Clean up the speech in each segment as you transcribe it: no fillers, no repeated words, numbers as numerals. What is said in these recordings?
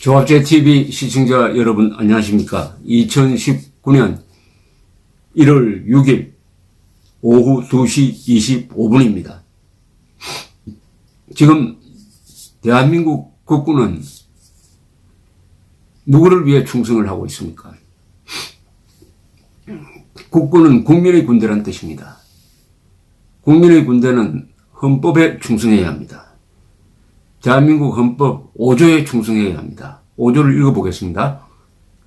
조합제TV 시청자 여러분 안녕하십니까. 2019년 1월 6일 오후 2시 25분입니다. 지금 대한민국 국군은 누구를 위해 충성을 하고 있습니까? 국군은 국민의 군대란 뜻입니다. 국민의 군대는 헌법에 충성해야 합니다. 대한민국 헌법 5조에 충성해야 합니다. 5조를 읽어보겠습니다.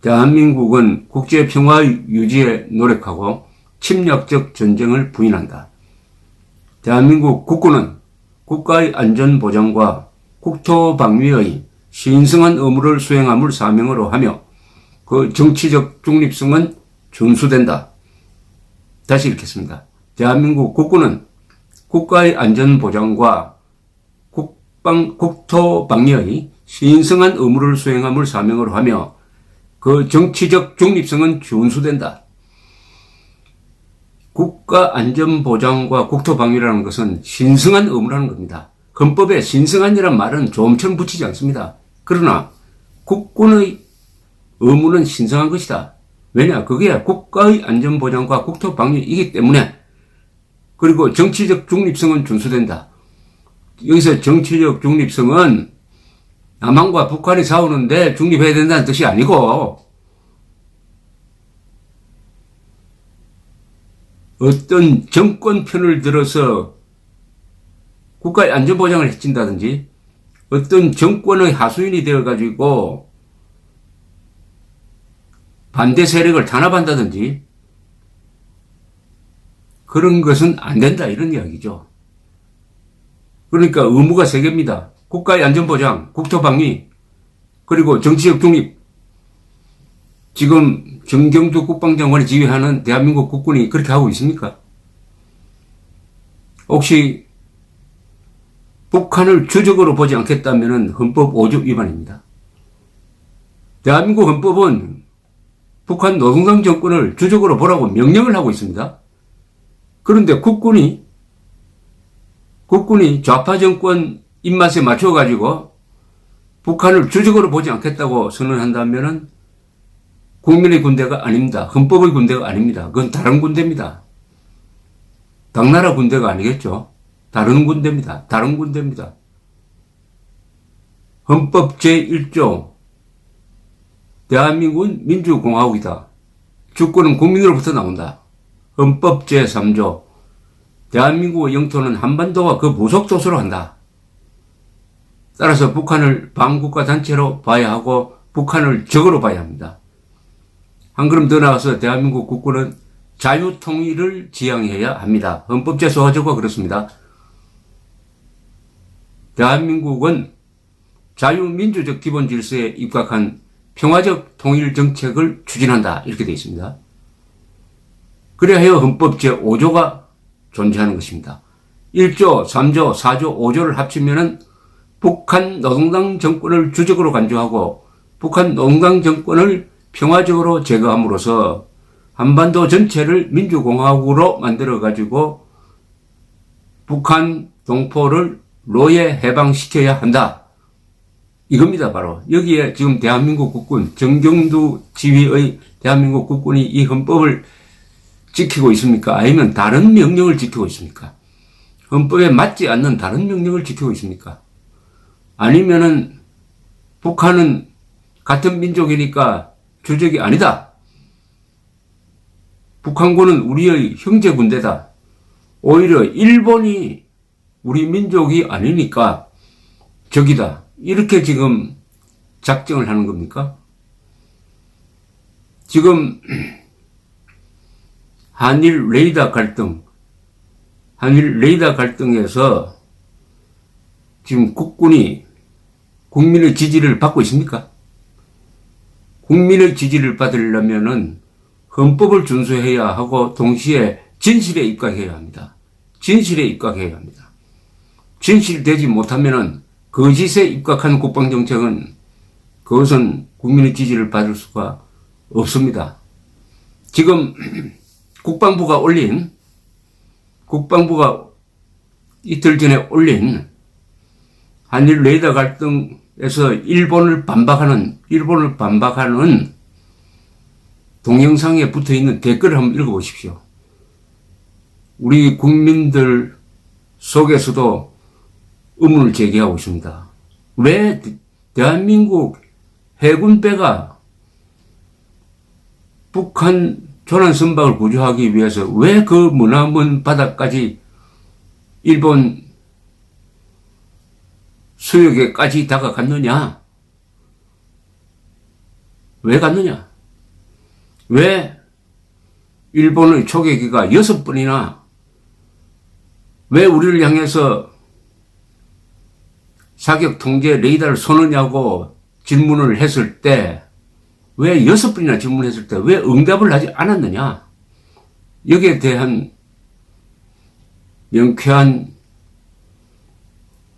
대한민국은 국제평화 유지에 노력하고 침략적 전쟁을 부인한다. 대한민국 국군은 국가의 안전보장과 국토방위의 신성한 의무를 수행함을 사명으로 하며 그 정치적 중립성은 준수된다. 다시 읽겠습니다. 대한민국 국군은 국가의 안전보장과 국토방위의 신성한 의무를 수행함을 사명으로 하며 그 정치적 중립성은 준수된다. 국가 안전보장과 국토방위라는 것은 신성한 의무라는 겁니다. 헌법에 신성한이란 말은 좀처럼 붙이지 않습니다. 그러나 국군의 의무는 신성한 것이다. 왜냐? 그게 국가의 안전보장과 국토방위이기 때문에. 그리고 정치적 중립성은 준수된다. 여기서 정치적 중립성은 남한과 북한이 싸우는데 중립해야 된다는 뜻이 아니고 어떤 정권 편을 들어서 국가의 안전보장을 해친다든지 어떤 정권의 하수인이 되어가지고 반대 세력을 탄압한다든지 그런 것은 안 된다 이런 이야기죠. 그러니까 의무가 세 개입니다. 국가의 안전보장, 국토방위, 그리고 정치적 중립. 지금 정경두 국방장관이 지휘하는 대한민국 국군이 그렇게 하고 있습니까? 혹시 북한을 주적으로 보지 않겠다면 헌법 5조 위반입니다. 대한민국 헌법은 북한 노동당 정권을 주적으로 보라고 명령을 하고 있습니다. 그런데 국군이 좌파 정권 입맛에 맞춰가지고 북한을 주적으로 보지 않겠다고 선언한다면 국민의 군대가 아닙니다. 헌법의 군대가 아닙니다. 그건 다른 군대입니다. 당나라 군대가 아니겠죠. 다른 군대입니다. 다른 군대입니다. 헌법 제1조 대한민국은 민주공화국이다. 주권은 국민으로부터 나온다. 헌법 제3조 대한민국의 영토는 한반도와 그 부속 도서로 한다. 따라서 북한을 반국가 단체로 봐야 하고 북한을 적으로 봐야 합니다. 한 걸음 더 나가서 대한민국 국군은 자유통일을 지향해야 합니다. 헌법 제4조가 그렇습니다. 대한민국은 자유민주적 기본 질서에 입각한 평화적 통일 정책을 추진한다. 이렇게 되어 있습니다. 그래야 해요 헌법 제5조가 존재하는 것입니다. 1조, 3조, 4조, 5조를 합치면은 북한 노동당 정권을 주적으로 간주하고 북한 노동당 정권을 평화적으로 제거함으로써 한반도 전체를 민주공화국으로 만들어가지고 북한 동포를 노예 해방시켜야 한다. 이겁니다, 바로. 여기에 지금 대한민국 국군, 정경두 지휘의 대한민국 국군이 이 헌법을 지키고 있습니까? 아니면 다른 명령을 지키고 있습니까? 헌법에 맞지 않는 다른 명령을 지키고 있습니까? 아니면은 북한은 같은 민족이니까 주적이 아니다. 북한군은 우리의 형제 군대다. 오히려 일본이 우리 민족이 아니니까 적이다. 이렇게 지금 작정을 하는 겁니까? 지금 한일 레이더 갈등에서 지금 국군이 국민의 지지를 받고 있습니까? 국민의 지지를 받으려면은 헌법을 준수해야 하고 동시에 진실에 입각해야 합니다. 진실에 입각해야 합니다. 진실되지 못하면은 거짓에 입각한 국방정책은 그것은 국민의 지지를 받을 수가 없습니다. 지금 국방부가 이틀 전에 올린 한일 레이더 갈등에서 일본을 반박하는 동영상에 붙어 있는 댓글을 한번 읽어보십시오. 우리 국민들 속에서도 의문을 제기하고 있습니다. 왜 대한민국 해군배가 북한 조난선박을 구조하기 위해서 왜 그 머나먼 바다까지 일본 수역에까지 다가갔느냐? 왜 갔느냐? 왜 일본의 초계기가 6번이나 왜 우리를 향해서 사격 통제 레이더를 쏘느냐고 질문을 했을 때, 왜 6번이나 질문했을 때 왜 응답을 하지 않았느냐? 여기에 대한 명쾌한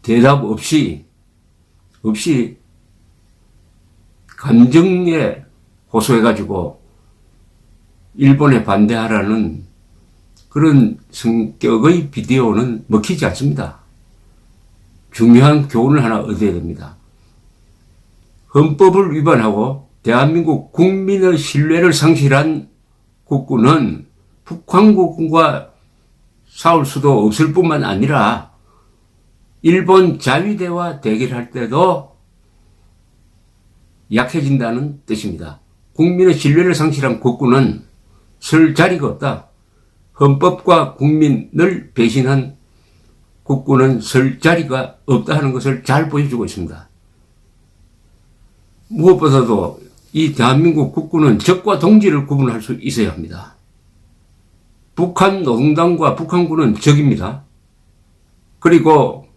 대답 없이 감정에 호소해가지고 일본에 반대하라는 그런 성격의 비디오는 먹히지 않습니다. 중요한 교훈을 하나 얻어야 됩니다. 헌법을 위반하고 대한민국 국민의 신뢰를 상실한 국군은 북한국과 싸울 수도 없을 뿐만 아니라 일본 자위대와 대결할 때도 약해진다는 뜻입니다. 국민의 신뢰를 상실한 국군은 설 자리가 없다. 헌법과 국민을 배신한 국군은 설 자리가 없다 하는 것을 잘 보여주고 있습니다. 무엇보다도 이 대한민국 국군은 적과 동지를 구분할 수 있어야 합니다. 북한 노동당과 북한군은 적입니다. 그리고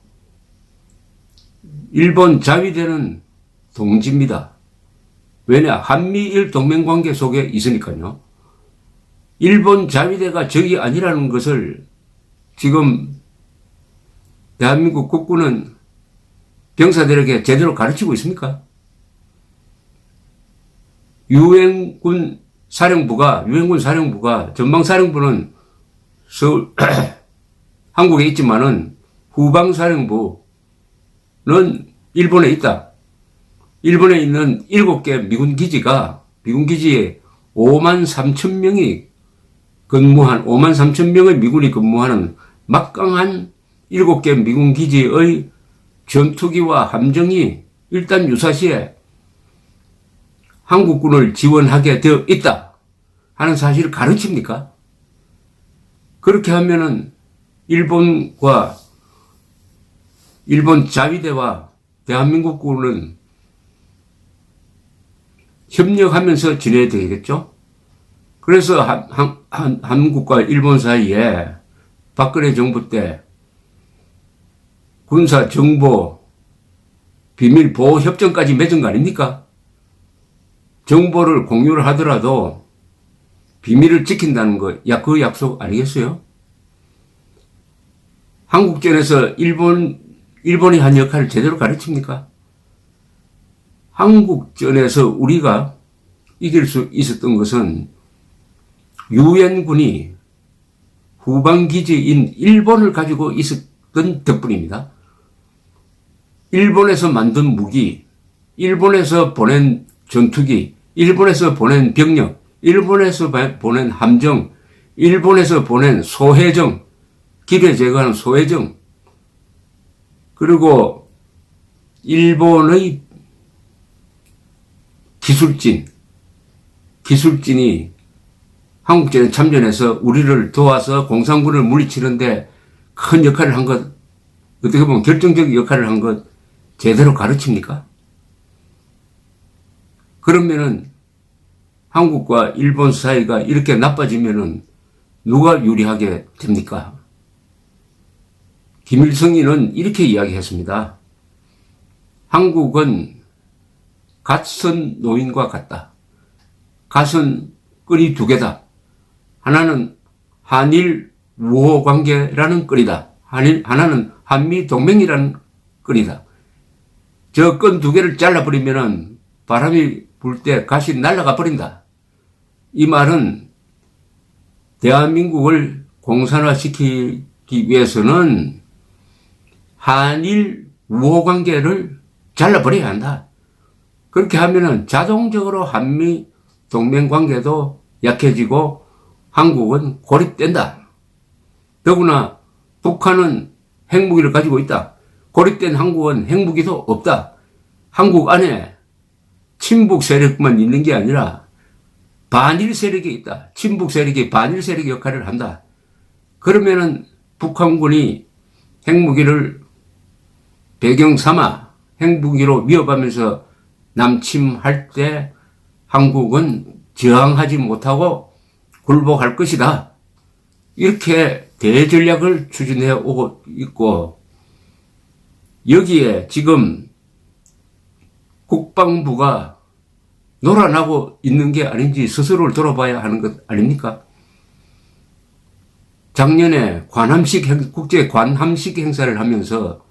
일본 자위대는 동지입니다. 왜냐? 한미일 동맹관계 속에 있으니까요. 일본 자위대가 적이 아니라는 것을 지금 대한민국 국군은 병사들에게 제대로 가르치고 있습니까? 유엔군 사령부가 전방사령부는 서울 한국에 있지만은 후방사령부는 일본에 있다. 일본에 있는 7개 미군 기지에 5만 3천 명의 미군이 근무하는 막강한 7개 미군 기지의 전투기와 함정이 일단 유사시에 한국군을 지원하게 되어 있다 하는 사실을 가르칩니까? 그렇게 하면은 일본 자위대와 대한민국군은 협력하면서 지내야 되겠죠? 그래서 한국과 일본 사이에 박근혜 정부 때 군사 정보 비밀 보호 협정까지 맺은 거 아닙니까? 정보를 공유를 하더라도 비밀을 지킨다는 거, 그 약속 아니겠어요? 한국전에서 일본이 한 역할을 제대로 가르칩니까? 한국전에서 우리가 이길 수 있었던 것은 유엔군이 후방기지인 일본을 가지고 있었던 덕분입니다. 일본에서 만든 무기, 일본에서 보낸 전투기, 일본에서 보낸 병력, 일본에서 보낸 함정, 일본에서 보낸 소해정, 기뢰 제거하는 소해정, 그리고 일본의 기술진이 한국전에 참전해서 우리를 도와서 공산군을 물리치는데 큰 역할을 한 것, 어떻게 보면 결정적인 역할을 한 것 제대로 가르칩니까? 그러면은 한국과 일본 사이가 이렇게 나빠지면은 누가 유리하게 됩니까? 김일성이는 이렇게 이야기했습니다. 한국은 갓선 노인과 같다. 갓은 끈이 2개다. 하나는 한일 우호 관계라는 끈이다. 하나는 한미 동맹이라는 끈이다. 저 끈 2개를 잘라버리면은 바람이 불 때 갓이 날아가 버린다. 이 말은 대한민국을 공산화시키기 위해서는 한일 우호관계를 잘라버려야 한다. 그렇게 하면은 자동적으로 한미 동맹관계도 약해지고 한국은 고립된다. 더구나 북한은 핵무기를 가지고 있다. 고립된 한국은 핵무기도 없다. 한국 안에 친북 세력만 있는 게 아니라 반일 세력이 있다. 친북 세력이 반일 세력 역할을 한다. 그러면은 북한군이 핵무기를 배경 삼아 핵무기로 위협하면서 남침할 때 한국은 저항하지 못하고 굴복할 것이다. 이렇게 대전략을 추진해 오고 있고, 여기에 지금 국방부가 놀아나고 있는 게 아닌지 스스로를 돌아봐야 하는 것 아닙니까? 작년에 국제 관함식 행사를 하면서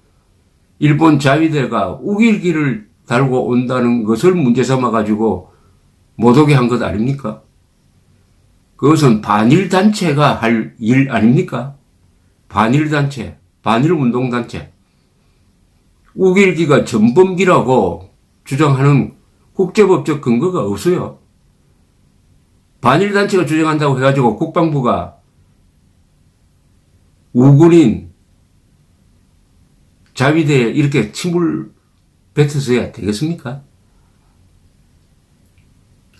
일본 자위대가 우길기를 달고 온다는 것을 문제 삼아가지고 못 오게 한 것 아닙니까? 그것은 반일단체가 할 일 아닙니까? 반일단체, 반일운동단체. 우길기가 전범기라고 주장하는 국제법적 근거가 없어요. 반일단체가 주장한다고 해가지고 국방부가 우군인 자위대에 이렇게 침을 뱉어서야 되겠습니까?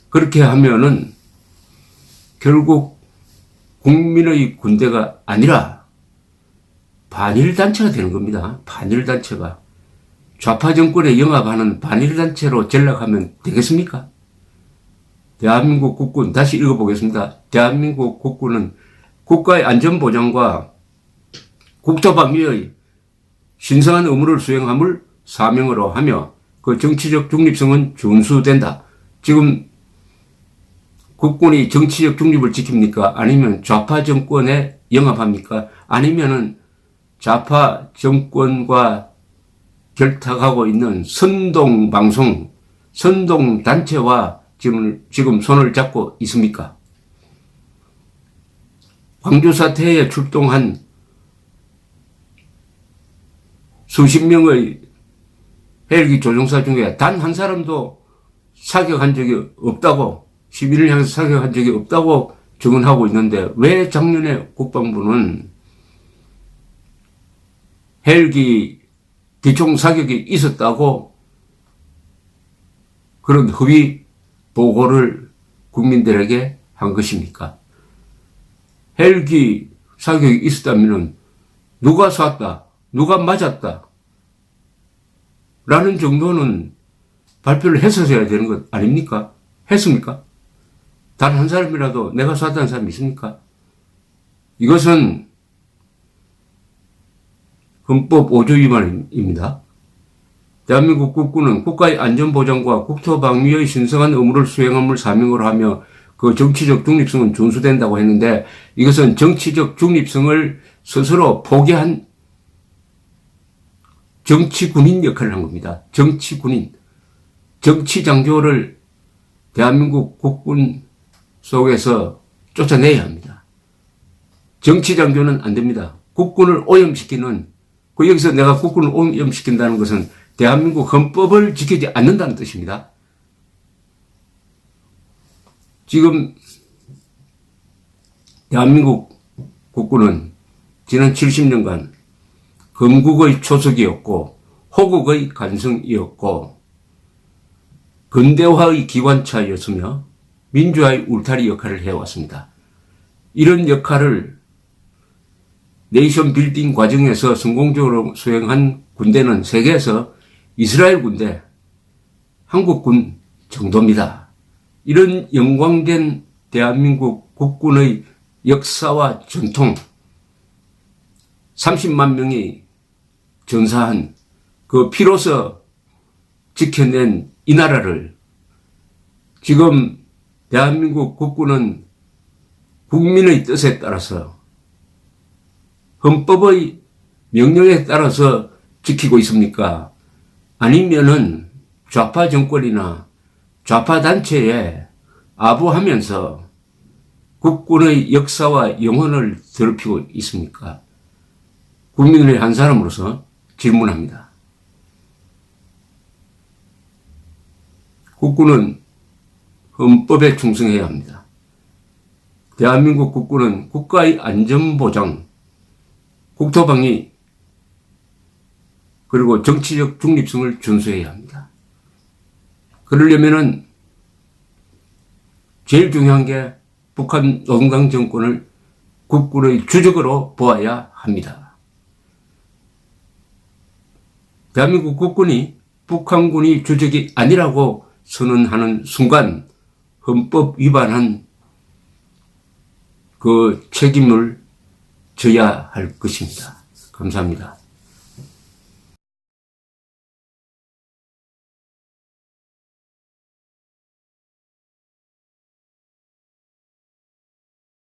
그렇게 하면은 결국 국민의 군대가 아니라 반일단체가 되는 겁니다. 반일단체가. 좌파 정권에 영합하는 반일단체로 전락하면 되겠습니까? 대한민국 국군, 다시 읽어보겠습니다. 대한민국 국군은 국가의 안전보장과 국토방위의 신성한 의무를 수행함을 사명으로 하며 그 정치적 중립성은 준수된다. 지금 국군이 정치적 중립을 지킵니까? 아니면 좌파 정권에 영합합니까? 아니면은 좌파 정권과 결탁하고 있는 선동방송, 선동단체와 지금 손을 잡고 있습니까? 광주 사태에 출동한 수십 명의 헬기 조종사 중에 단 한 사람도 사격한 적이 없다고, 시민을 향해서 사격한 적이 없다고 증언하고 있는데, 왜 작년에 국방부는 헬기 기총 사격이 있었다고 그런 허위 보고를 국민들에게 한 것입니까? 헬기 사격이 있었다면 누가 쐈다, 누가 맞았다 라는 정도는 발표를 했었어야 되는 것 아닙니까? 했습니까? 단 한 사람이라도 내가 쐈다는 사람이 있습니까? 이것은 헌법 5조 위반입니다. 대한민국 국군은 국가의 안전보장과 국토방위의 신성한 의무를 수행함을 사명으로 하며 그 정치적 중립성은 준수된다고 했는데, 이것은 정치적 중립성을 스스로 포기한 정치군인 역할을 한 겁니다. 정치군인. 정치장교를 대한민국 국군 속에서 쫓아내야 합니다. 정치장교는 안 됩니다. 국군을 오염시키는, 여기서 내가 국군을 오염시킨다는 것은 대한민국 헌법을 지키지 않는다는 뜻입니다. 지금 대한민국 국군은 지난 70년간 건국의 초석이었고 호국의 간성이었고 근대화의 기관차였으며 민주화의 울타리 역할을 해왔습니다. 이런 역할을 네이션 빌딩 과정에서 성공적으로 수행한 군대는 세계에서 이스라엘 군대, 한국군 정도입니다. 이런 영광된 대한민국 국군의 역사와 전통, 30만 명이 전사한 그 피로서 지켜낸 이 나라를 지금 대한민국 국군은 국민의 뜻에 따라서 헌법의 명령에 따라서 지키고 있습니까? 아니면은 좌파 정권이나 좌파 단체에 아부하면서 국군의 역사와 영혼을 더럽히고 있습니까? 국민의 한 사람으로서 질문합니다. 국군은 헌법에 충성해야 합니다. 대한민국 국군은 국가의 안전보장, 국토방위, 그리고 정치적 중립성을 준수해야 합니다. 그러려면은 제일 중요한 게 북한 노동당 정권을 국군의 주적으로 보아야 합니다. 대한민국 국군이 북한군이 주적이 아니라고 선언하는 순간 헌법 위반한 그 책임을 져야 할 것입니다. 감사합니다.